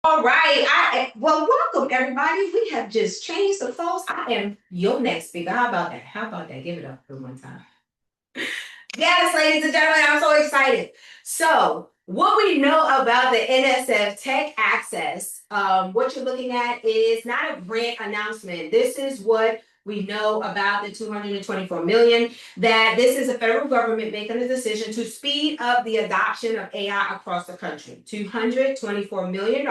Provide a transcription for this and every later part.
All right. Well, welcome everybody. We have just changed the flows. I am your next speaker. How about that? How about that? Give it up for one time. Yes, ladies and gentlemen, I'm so excited. So, what we know about the NSF Tech Access, what you're looking at is not a grant announcement. This is what we know about the 224 million, that this is a federal government making a decision to speed up the adoption of AI across the country. $224 million,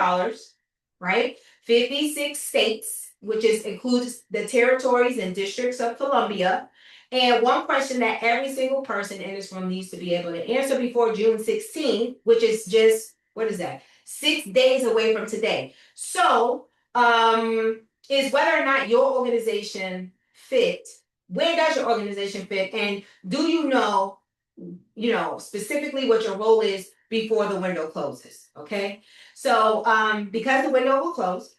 right? 56 states, which includes the territories and districts of Columbia. And one question that every single person in this room needs to be able to answer before June 16th, which is just, what is that? 6 days away from today. So, is whether or not your organization fit. Where does your organization fit? And do you know, specifically what your role is before the window closes? Okay. So, because the window will close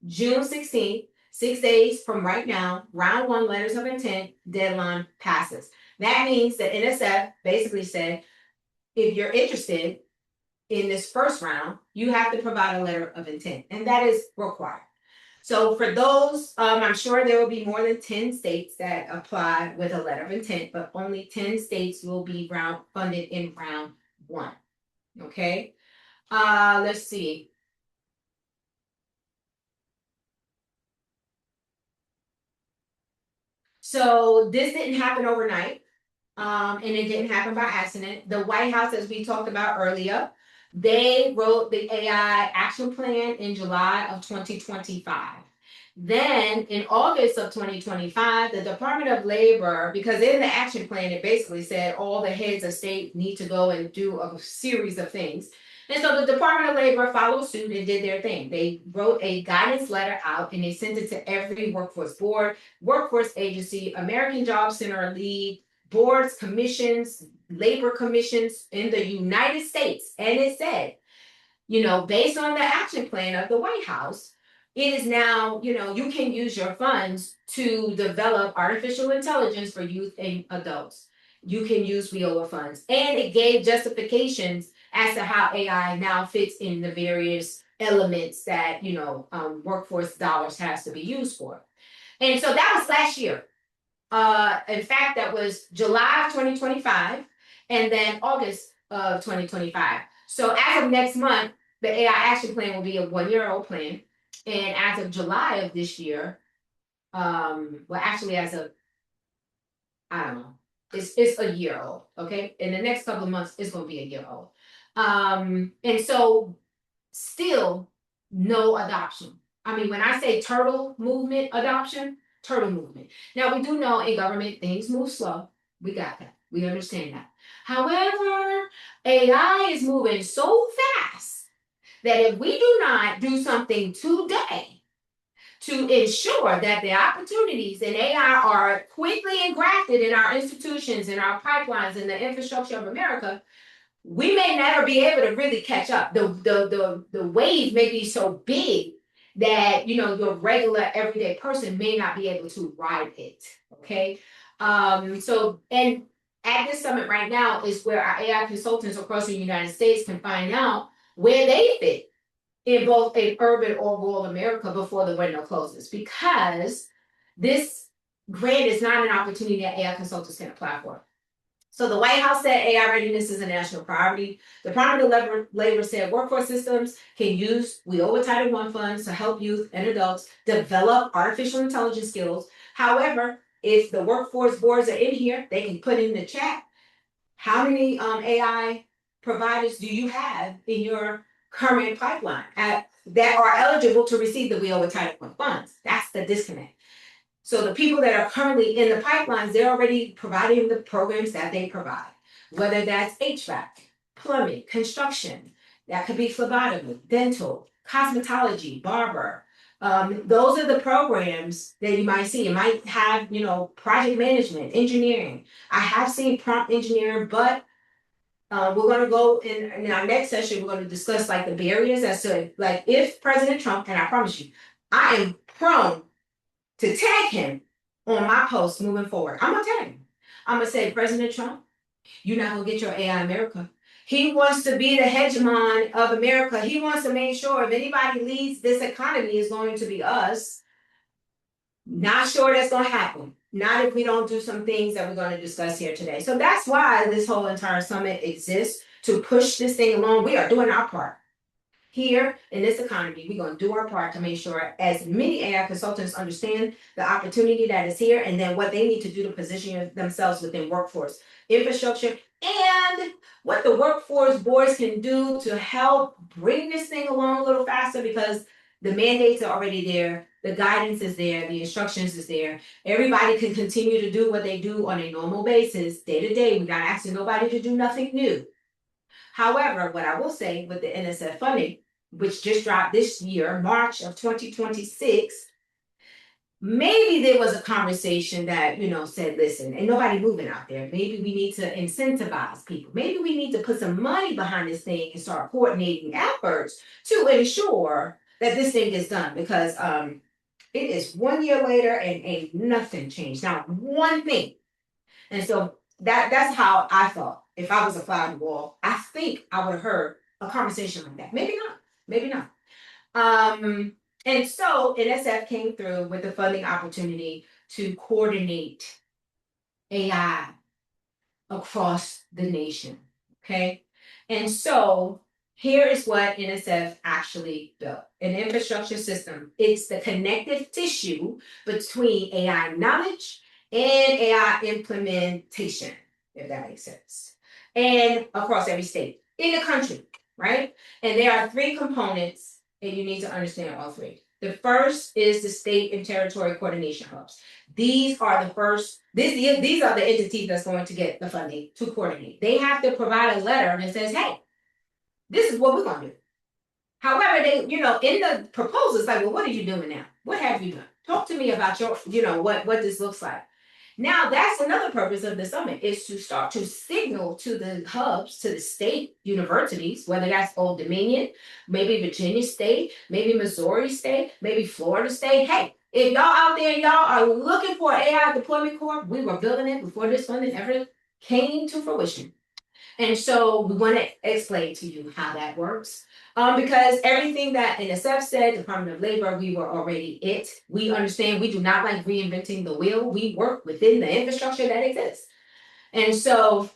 June 16th, 6 days from right now, round one letters of intent deadline passes. That means that NSF basically said, if you're interested in this first round, you have to provide a letter of intent, and that is required. So for those, I'm sure there will be more than 10 states that apply with a letter of intent, but only 10 states will be funded in round one. Okay. Let's see. So this didn't happen overnight, and it didn't happen by accident. The White House, as we talked about earlier, they wrote the AI action plan in July of 2025. Then in August of 2025, the Department of Labor, because in the action plan, it basically said all the heads of state need to go and do a series of things. And so the Department of Labor followed suit and did their thing. They wrote a guidance letter out and they sent it to every workforce board, workforce agency, American Job Center lead, boards, commissions, labor commissions in the United States. And it said, based on the action plan of the White House, it is now, you can use your funds to develop artificial intelligence for youth and adults. You can use WIOA funds. And it gave justifications as to how AI now fits in the various elements that, workforce dollars has to be used for. And so that was last year. In fact, that was July of 2025 and then August of 2025. So as of next month, the AI action plan will be a 1-year-old plan. And as of July of this year, actually as of, I don't know, it's a year old, okay? In the next couple of months, it's going to be a year old. And so still no adoption. I mean, when I say turtle movement adoption, turtle movement. Now, we do know in government things move slow. We got that. We understand that. However, AI is moving so fast that if we do not do something today to ensure that the opportunities in AI are quickly engrafted in our institutions, in our pipelines, in the infrastructure of America, we may never be able to really catch up. The wave may be so big that your regular everyday person may not be able to ride it. Okay. And at this summit right now is where our AI consultants across the United States can find out where they fit in both in urban or rural America before the window closes, because this grant is not an opportunity that AI consultants can apply for. So the White House said AI readiness is a national priority. The Department of Labor said workforce systems can use WIOA Title I funds to help youth and adults develop artificial intelligence skills. However, if the workforce boards are in here, they can put in the chat, how many AI providers do you have in your current pipeline that are eligible to receive the WIOA Title I funds? That's the disconnect. So the people that are currently in the pipelines, they're already providing the programs that they provide, whether that's HVAC, plumbing, construction, that could be phlebotomy, dental, cosmetology, barber. Those are the programs that you might see. You might have, project management, engineering. I have seen prompt engineering, but we're going to go in our next session, we're going to discuss like the barriers as to like if President Trump, and I promise you, I am prone to tag him on my posts moving forward. I'm gonna tag him. I'm gonna say, President Trump, you're not gonna get your AI America He wants to be the hegemon of America. He wants to make sure if anybody leads this economy, is going to be us. Not sure that's going to happen. Not if we don't do some things that we're going to discuss here today. So that's why this whole entire summit exists, to push this thing along. We are doing our part. Here in this economy, we're going to do our part to make sure as many AI consultants understand the opportunity that is here, and then what they need to do to position themselves within workforce infrastructure, and what the workforce boards can do to help bring this thing along a little faster, because the mandates are already there, the guidance is there, the instructions is there. Everybody can continue to do what they do on a normal basis, day to day. We're not asking nobody to do nothing new. However, what I will say with the NSF funding, which just dropped this year, March of 2026, maybe there was a conversation that, said, listen, ain't nobody moving out there. Maybe we need to incentivize people. Maybe we need to put some money behind this thing and start coordinating efforts to ensure that this thing gets done, because it is 1 year later and ain't nothing changed. Not one thing. And so that's how I felt. If I was a fly on the wall, I think I would have heard a conversation like that. Maybe not. Maybe not. And so NSF came through with the funding opportunity to coordinate AI across the nation. Okay. And so here is what NSF actually built: an infrastructure system. It's the connective tissue between AI knowledge and AI implementation, if that makes sense. And across every state in the country, right? And there are three components, and you need to understand all three. The first is the state and territory coordination hubs. These are the first, these are the entities that's going to get the funding to coordinate. They have to provide a letter that says, hey, this is what we're going to do. However, they, in the proposal, it's like, well, what are you doing now? What have you done? Talk to me about your, what this looks like. Now, that's another purpose of the summit, is to start to signal to the hubs, to the state universities, whether that's Old Dominion, maybe Virginia State, maybe Missouri State, maybe Florida State. Hey, if y'all out there, y'all are looking for an AI deployment corps, we were building it before this funding ever came to fruition. And so we want to explain to you how that works. Because everything that NSF said, Department of Labor, we were already it. We understand we do not like reinventing the wheel. We work within the infrastructure that exists. And so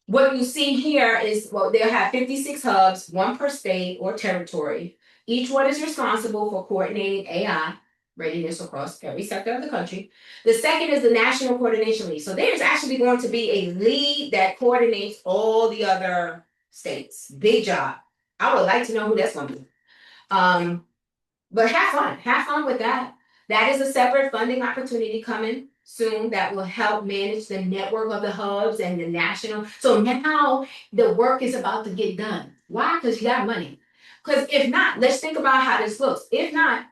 what you see here is, well, they'll have 56 hubs, one per state or territory. Each one is responsible for coordinating AI readiness across every sector of the country. The second is the National Coordination Lead. So there's actually going to be a lead that coordinates all the other states. Big job. I would like to know who that's going to be. But have fun with that. That is a separate funding opportunity coming soon that will help manage the network of the hubs and the national. So now the work is about to get done. Why? Because you got money. Because if not, let's think about how this looks. If not,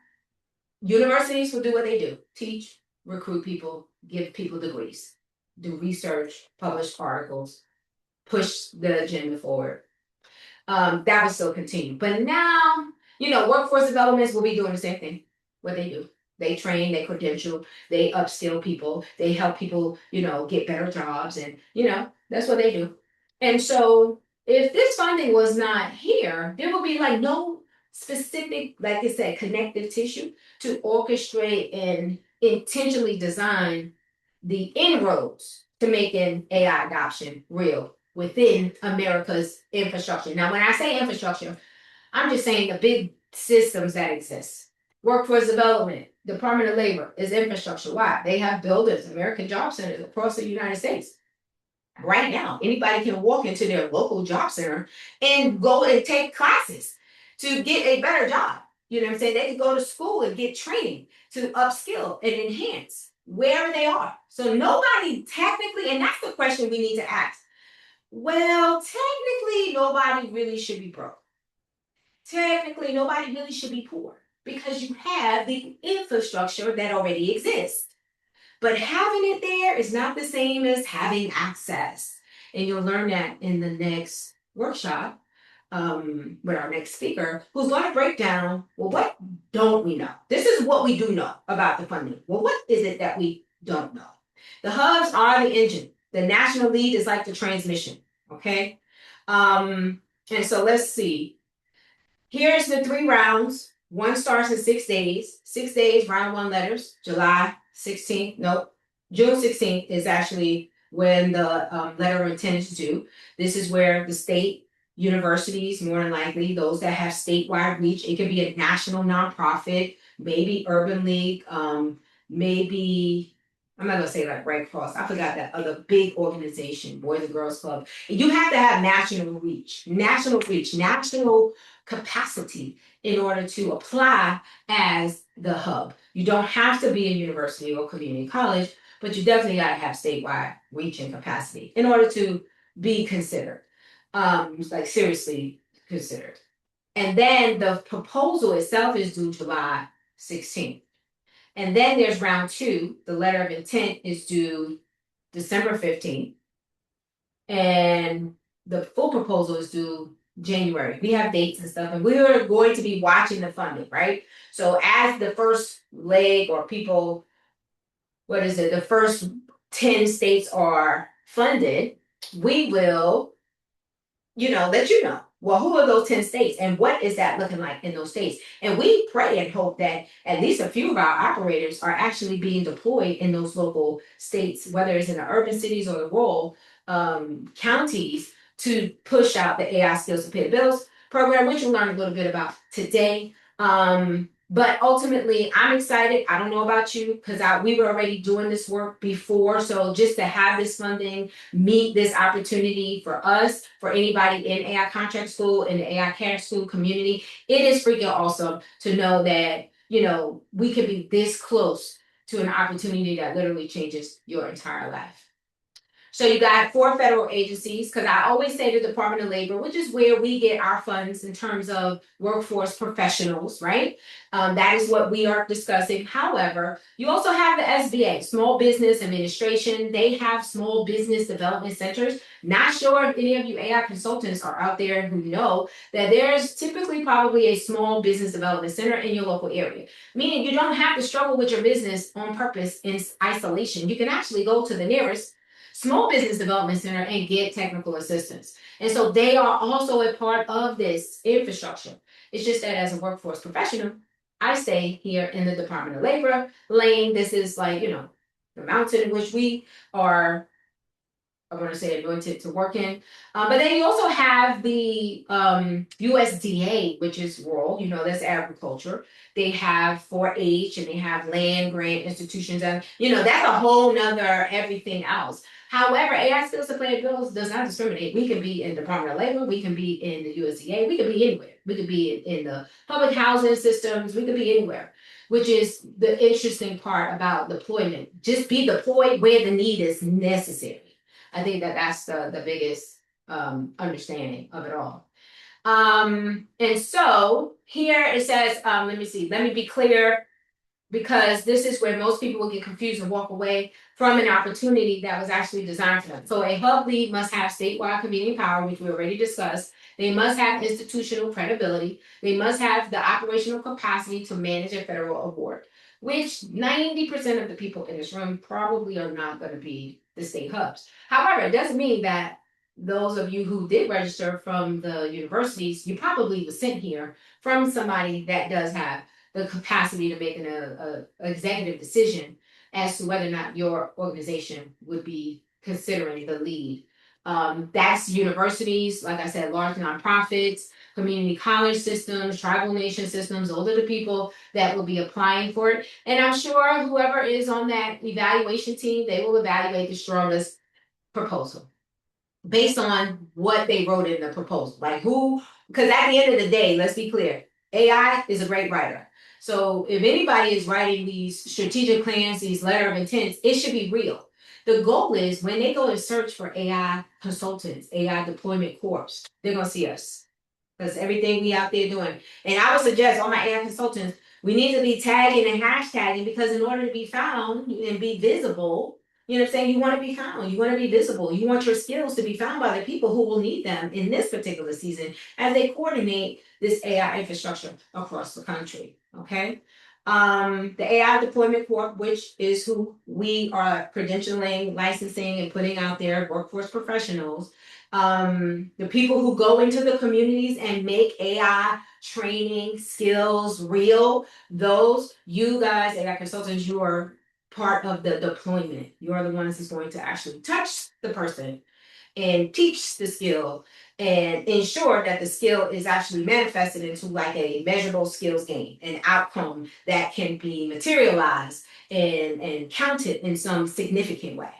universities will do what they do: teach, recruit people, give people degrees, do research, publish articles, push the agenda forward. That will still continue. But now, workforce developments will be doing the same thing. What they do. They train, they credential, they upskill people, they help people, get better jobs, and, that's what they do. And so if this funding was not here, there will be like no specific, like I said, connective tissue to orchestrate and intentionally design the inroads to making AI adoption real within America's infrastructure. Now, when I say infrastructure, I'm just saying the big systems that exist. Workforce development, Department of Labor is infrastructure. Why? They have buildings, American Job Centers across the United States. Right now, anybody can walk into their local job center and go and take classes to get a better job. You know what I'm saying? They can go to school and get training to upskill and enhance wherever they are. So nobody technically, and that's the question we need to ask. Well, technically, nobody really should be broke. Technically, nobody really should be poor, because you have the infrastructure that already exists. But having it there is not the same as having access. And you'll learn that in the next workshop with our next speaker, who's going to break down, well, what don't we know? This is what we do know about the funding. Well, what is it that we don't know? The hubs are the engine. The national lead is like the transmission, okay? And so let's see. Here's the 3 rounds. One starts in 6 days. 6 days, round 1 letters. July 16th. Nope. June 16th is actually when the letter of intent is due. This is where the state universities, more than likely, those that have statewide reach, it could be a national nonprofit, maybe Urban League, maybe I'm not gonna say like Red Cross. I forgot that other big organization, Boys and Girls Club. You have to have national reach, national capacity in order to apply as the hub. You don't have to be a university or community college, but you definitely got to have statewide reach and capacity in order to be considered, like seriously considered. And then the proposal itself is due July 16th. And then there's round 2. The letter of intent is due December 15th. And the full proposal is due January. We have dates and stuff, and we are going to be watching the funding, right? So as the first leg or people, the first 10 states are funded, we will, let you know. Well, who are those 10 states and what is that looking like in those states? And we pray and hope that at least a few of our operators are actually being deployed in those local states, whether it's in the urban cities or the rural counties, to push out the AI Skills to Pay the Bills program, which you'll learn a little bit about today. But ultimately, I'm excited. I don't know about you because we were already doing this work before. So just to have this funding, meet this opportunity for us, for anybody in AI contract school, in the AI care school community, it is freaking awesome to know that, we can be this close to an opportunity that literally changes your entire life. So you got 4 federal agencies, because I always say the Department of Labor, which is where we get our funds in terms of workforce professionals, right? That is what we are discussing. However, you also have the SBA, Small Business Administration. They have small business development centers. Not sure if any of you AI consultants are out there who know that there's typically probably a small business development center in your local area. Meaning you don't have to struggle with your business on purpose in isolation. You can actually go to the nearest Small Business Development Center and get technical assistance. And so they are also a part of this infrastructure. It's just that as a workforce professional, I stay here in the Department of Labor lane. This is like, the mountain in which we are, I want to say, anointed to work in. But then you also have the USDA, which is rural, that's agriculture. They have 4-H and they have land grant institutions. And, that's a whole nother everything else. However, AI Skills to Pay the Bills does not discriminate. We can be in Department of Labor, we can be in the USDA, we can be anywhere. We could be in the public housing systems, we could be anywhere, which is the interesting part about deployment. Just be deployed where the need is necessary. I think that's the biggest understanding of it all. And so here it says, let me be clear, because this is where most people will get confused and walk away from an opportunity that was actually designed for them. So a hub lead must have statewide convening power, which we already discussed. They must have institutional credibility. They must have the operational capacity to manage a federal award, which 90% of the people in this room probably are not going to be the state hubs. However, it doesn't mean that those of you who did register from the universities, you probably were sent here from somebody that does have the capacity to make an executive decision as to whether or not your organization would be considering the lead. That's universities, like I said, large nonprofits, community college systems, tribal nation systems. Those are the people that will be applying for it. And I'm sure whoever is on that evaluation team, they will evaluate the strongest proposal based on what they wrote in the proposal. Like because at the end of the day, let's be clear, AI is a great writer. So if anybody is writing these strategic plans, these letter of intents, it should be real. The goal is when they go and search for AI consultants, AI deployment corps, they're going to see us. Because everything we out there doing. And I would suggest all my AI consultants, we need to be tagging and hashtagging, because in order to be found and be visible, you know what I'm saying? You want to be found. You want to be visible. You want your skills to be found by the people who will need them in this particular season as they coordinate this AI infrastructure across the country. Okay. The AI Deployment Corp, which is who we are credentialing, licensing, and putting out there, workforce professionals. The people who go into the communities and make AI training skills real, those you guys, AI consultants, you are part of the deployment. You are the ones who's going to actually touch the person and teach the skill and ensure that the skill is actually manifested into like a measurable skills gain, an outcome that can be materialized and counted in some significant way.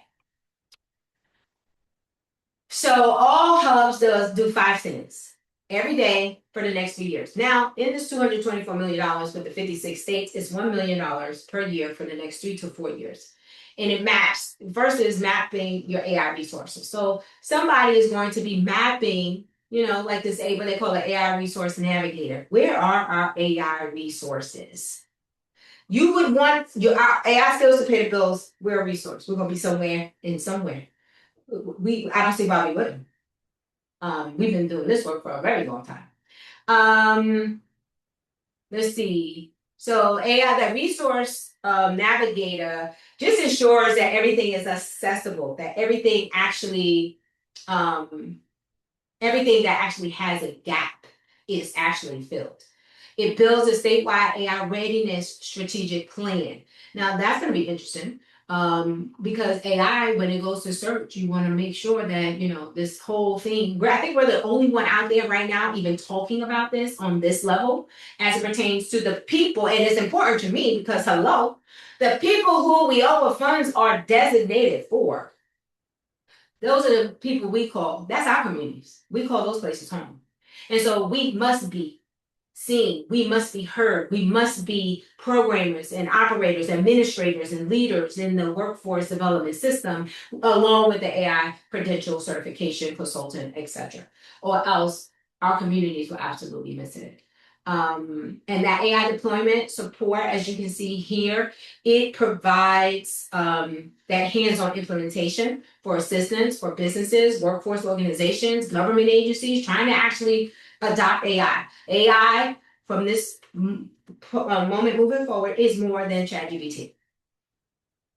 So all hubs does do 5 cents every day for the next few years. Now, in this $224 million with the 56 states, it's $1 million per year for the next 3 to 4 years. And it maps, first is mapping your AI resources. So somebody is going to be mapping, like this, what they call an AI resource navigator. Where are our AI resources? You would want our AI skills to pay the bills. We're a resource. We're going to be somewhere in somewhere. I don't see why we wouldn't. We've been doing this work for a very long time. Let's see. So AI, the resource navigator, just ensures that everything is accessible, that everything that actually has a gap is actually filled. It builds a statewide AI readiness strategic plan. Now that's going to be interesting because AI, when it goes to search, you want to make sure that, this whole thing, I think we're the only one out there right now even talking about this on this level as it pertains to the people. And it's important to me because, hello, the people who we owe funds are designated for. Those are the people we call, that's our communities. We call those places home. And so we must be seen, we must be heard, we must be programmers and operators, administrators and leaders in the workforce development system, along with the AI credential certification consultant, etc. Or else our communities will absolutely miss it. And that AI deployment support, as you can see here, it provides that hands-on implementation for assistance for businesses, workforce organizations, government agencies trying to actually adopt AI. AI from this moment moving forward is more than ChatGPT.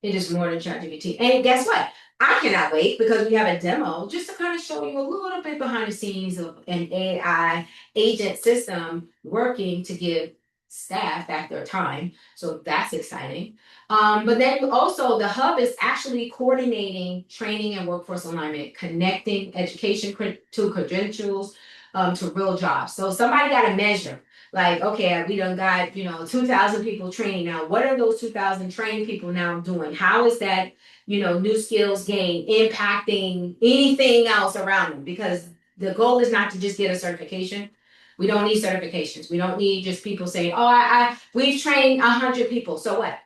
It is more than ChatGPT. And guess what? I cannot wait because we have a demo just to kind of show you a little bit behind the scenes of an AI agent system working to give staff back their time. So that's exciting. But then also the hub is actually coordinating training and workforce alignment, connecting education to credentials to real jobs. So somebody got to measure. Like, okay, we done got, 2,000 people training now. What are those 2,000 trained people now doing? How is that, new skills gain impacting anything else around them? Because the goal is not to just get a certification. We don't need certifications. We don't need just people saying, oh, we've trained 100 people. So what?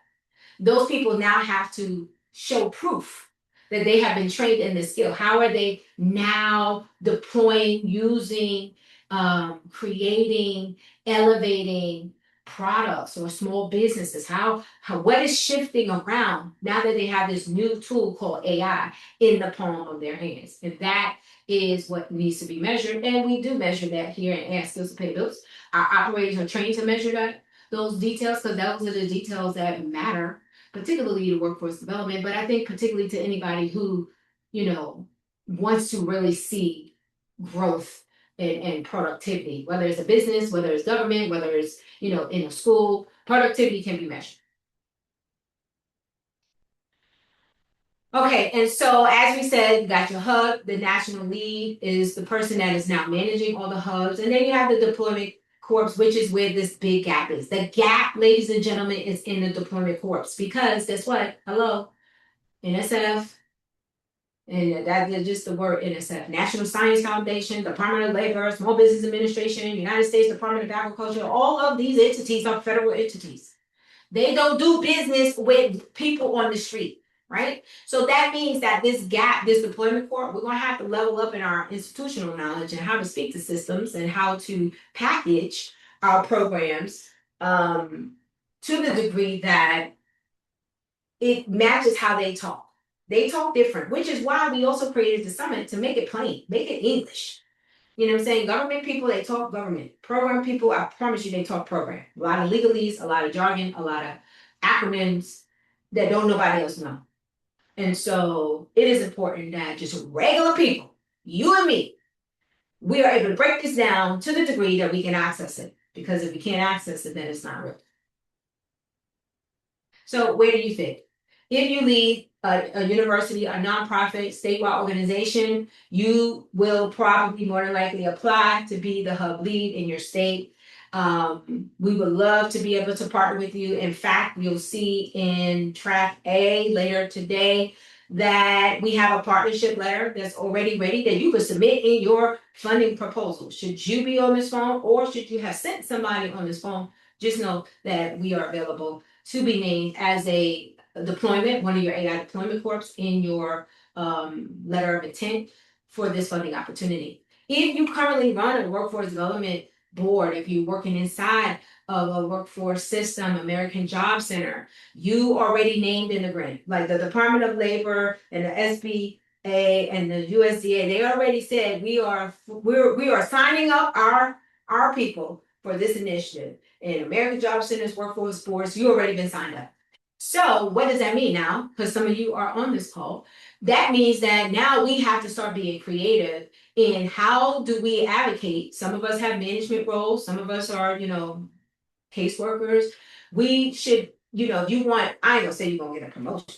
Those people now have to show proof that they have been trained in this skill. How are they now deploying, using, creating, elevating products or small businesses? What is shifting around now that they have this new tool called AI in the palm of their hands? And that is what needs to be measured. And we do measure that here in AI Skills to Pay Bills. Our operators are trained to measure those details because those are the details that matter, particularly to workforce development, but I think particularly to anybody who, wants to really see growth and productivity, whether it's a business, whether it's government, whether it's, in a school, productivity can be measured. Okay, and so as we said, you got your hub, the national lead is the person that is now managing all the hubs, and then you have the deployment corps, which is where this big gap is. The gap, ladies and gentlemen, is in the deployment corps because guess what? Hello, NSF, and that is just the word NSF, National Science Foundation, Department of Labor, Small Business Administration, United States Department of Agriculture, all of these entities are federal entities. They don't do business with people on the street, right? So that means that this gap, this deployment corps, we're going to have to level up in our institutional knowledge and how to speak to systems and how to package our programs to the degree that it matches how they talk. They talk different, which is why we also created the summit to make it plain, make it English. You know what I'm saying? Government people, they talk government. Program people, I promise you, they talk program. A lot of legalese, a lot of jargon, a lot of acronyms that don't nobody else know. And so it is important that just regular people, you and me, we are able to break this down to the degree that we can access it. Because if we can't access it, then it's not real. So where do you fit? If you lead a university, a nonprofit, statewide organization, you will probably more than likely apply to be the hub lead in your state. We would love to be able to partner with you. In fact, you'll see in track A later today that we have a partnership letter that's already ready that you could submit in your funding proposal. Should you be on this phone or should you have sent somebody on this phone, just know that we are available to be named as a deployment, one of your AI deployment corps in your letter of intent for this funding opportunity. If you currently run a workforce development board, if you're working inside of a workforce system, American Job Center, you already named in the grant, like the Department of Labor and the SBA and the USDA, they already said we are signing up our people for this initiative. And American Job Center's workforce boards, you already been signed up. So what does that mean now? Because some of you are on this call. That means that now we have to start being creative in how do we advocate. Some of us have management roles. Some of us are, caseworkers. We should, if you want, I ain't gonna say you're gonna get a promotion,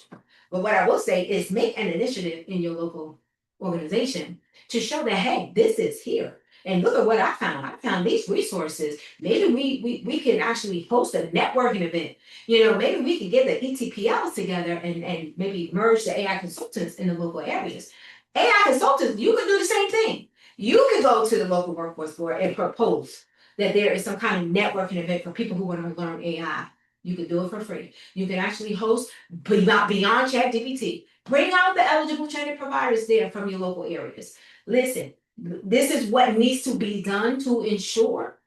but what I will say is make an initiative in your local organization to show that, hey, this is here. And look at what I found. I found these resources. Maybe we can actually host a networking event. Maybe we could get the ETPLs together and maybe merge the AI consultants in the local areas. AI consultants, you can do the same thing. You can go to the local workforce board and propose that there is some kind of networking event for people who want to learn AI. You can do it for free. You can actually host beyond ChatGPT. Bring out the eligible training providers there from your local areas. Listen, this is what needs to be done to ensure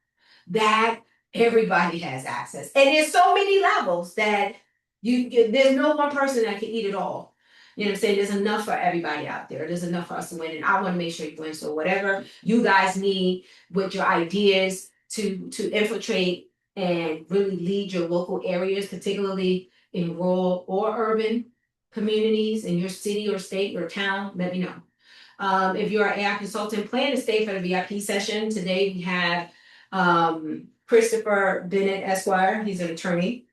that everybody has access. And there's so many levels that there's no one person that can eat it all. You know what I'm saying? There's enough for everybody out there. There's enough for us to win. And I want to make sure you win. So whatever you guys need with your ideas to infiltrate and really lead your local areas, particularly in rural or urban communities in your city or state or town, let me know. If you're an AI consultant, plan to stay for the VIP session. Today we have Christopher Bennett Esquire. He's an attorney,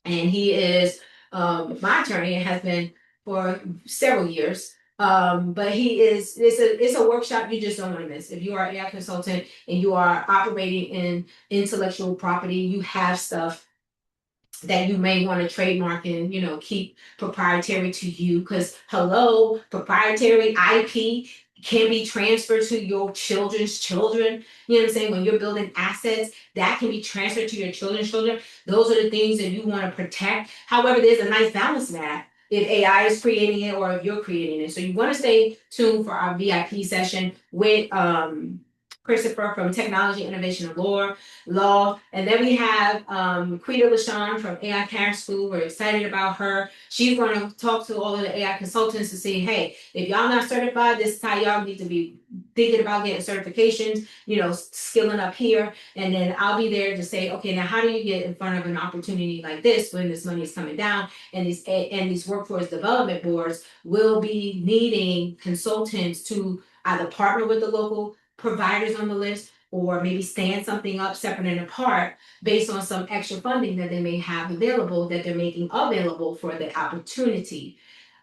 and he is my attorney and has been for several years. But it's a workshop you just don't want to miss. If you are an AI consultant and you are operating in intellectual property, you have stuff that you may want to trademark and keep proprietary to you, because proprietary IP can be transferred to your children's children. You know what I'm saying? When you're building assets, that can be transferred to your children's children. Those are the things that you want to protect. However, there's a nice balance in that if AI is creating it or if you're creating it. So you want to stay tuned for our VIP session with Christopher from Technology, Innovation, and Law. And then we have Quita LaShawn from AI Parent School. We're excited about her. She's going to talk to all of the AI consultants to see, hey, if y'all not certified, this is how y'all need to be thinking about getting certifications, skilling up here. And then I'll be there to say, okay, now how do you get in front of an opportunity like this when this money is coming down? And these workforce development boards will be needing consultants to either partner with the local providers on the list or maybe stand something up separate and apart based on some extra funding that they may have available that they're making available for the opportunity.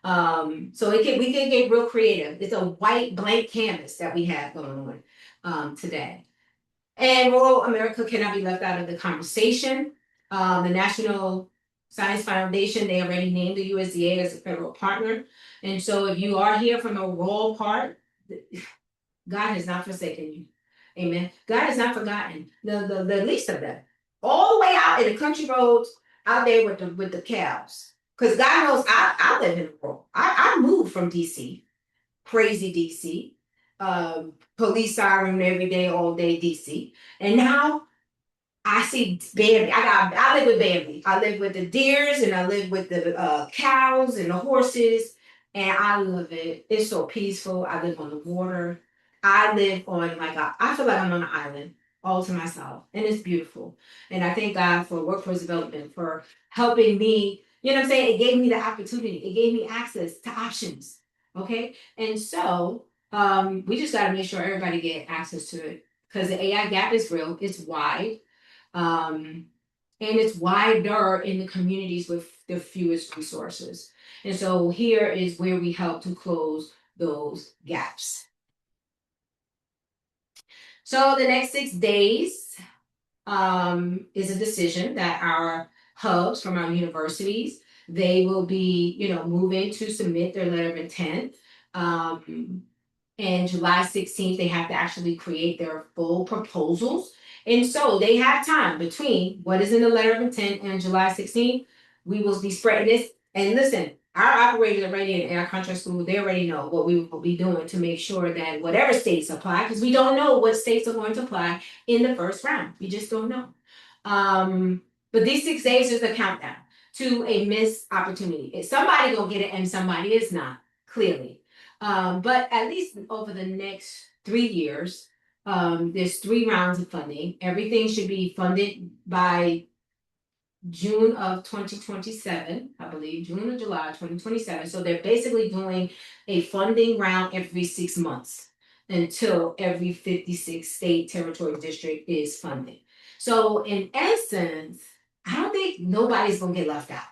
So we can get real creative. It's a white blank canvas that we have going on today. And rural America cannot be left out of the conversation. The National Science Foundation, they already named the USDA as a federal partner. And so if you are here from a rural part, God has not forsaken you. Amen. God has not forgotten the least of them. All the way out in the country roads, out there with the cows. Because God knows I live in the world. I moved from DC, crazy DC, police siren every day, all day DC. And now I see Bambi. I live with Bambi. I live with the deers and I live with the cows and the horses. And I love it. It's so peaceful. I live on the water. I live on I feel like I'm on an island all to myself. And it's beautiful. And I thank God for workforce development, for helping me. You know what I'm saying? It gave me the opportunity. It gave me access to options. Okay. And so We just got to make sure everybody get access to it because the AI gap is real. It's wide. And it's wider in the communities with the fewest resources. And so here is where we help to close those gaps. So the next 6 days is a decision that our hubs from our universities, they will be, moving to submit their letter of intent. And July 16th, they have to actually create their full proposals. And so they have time between what is in the letter of intent and July 16th. We will be spreading this. And listen, our operators already in our contract school, they already know what we will be doing to make sure that whatever states apply, because we don't know what states are going to apply in the first round. We just don't know. But these 6 days is a countdown to a missed opportunity. If somebody gonna get it and somebody is not, clearly. But at least over the next 3 years, there's 3 rounds of funding. Everything should be funded by June of 2027, I believe, June or July 2027. So they're basically doing a funding round every 6 months until every 56 state territory district is funded. So in essence, I don't think nobody's gonna get left out.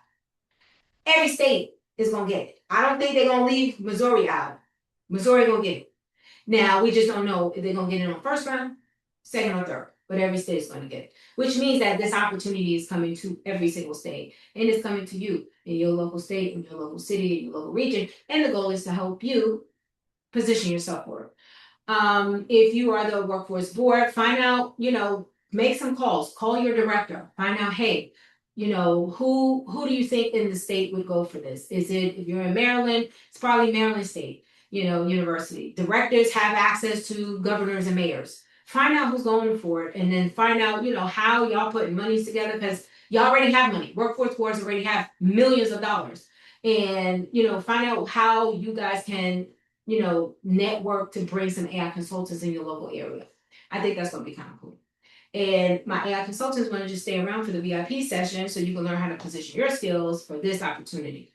Every state is gonna get it. I don't think they're gonna leave Missouri out. Missouri gonna get it. Now we just don't know if they're gonna get it on first round, second or third, but every state is gonna get it. Which means that this opportunity is coming to every single state, and it's coming to you in your local state, in your local city, in your local region, and the goal is to help you position yourself for it. If you are the workforce board, find out, make some calls, call your director, find out, hey, who do you think in the state would go for this? Is it, if you're in Maryland, it's probably Maryland State, university. Directors have access to governors and mayors. Find out who's going for it and then find out, how y'all putting monies together because y'all already have money. Workforce boards already have millions of dollars. And, find out how you guys can network to bring some AI consultants in your local area. I think that's going to be kind of cool. And my AI consultants want to just stay around for the VIP session so you can learn how to position your skills for this opportunity.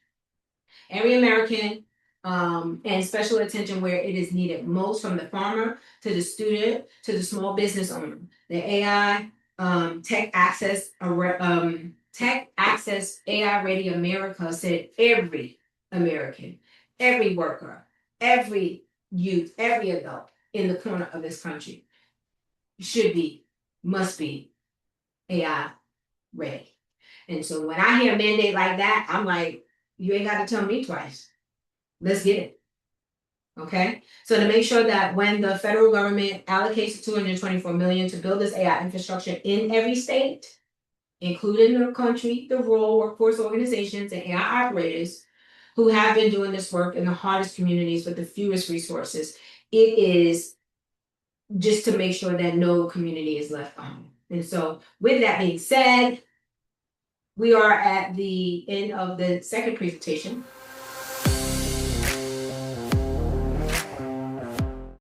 Every American, and special attention where it is needed most, from the farmer to the student to the small business owner. The AI Tech Access AI-Ready America said every American, every worker, every youth, every adult in the corner of this country must be AI ready. And so when I hear a mandate like that, I'm like, you ain't got to tell me twice. Let's get it. Okay. So to make sure that when the federal government allocates $224 million to build this AI infrastructure in every state, including the country, the rural workforce organizations and AI operators who have been doing this work in the hardest communities with the fewest resources, it is just to make sure that no community is left behind. And so with that being said, we are at the end of the second presentation.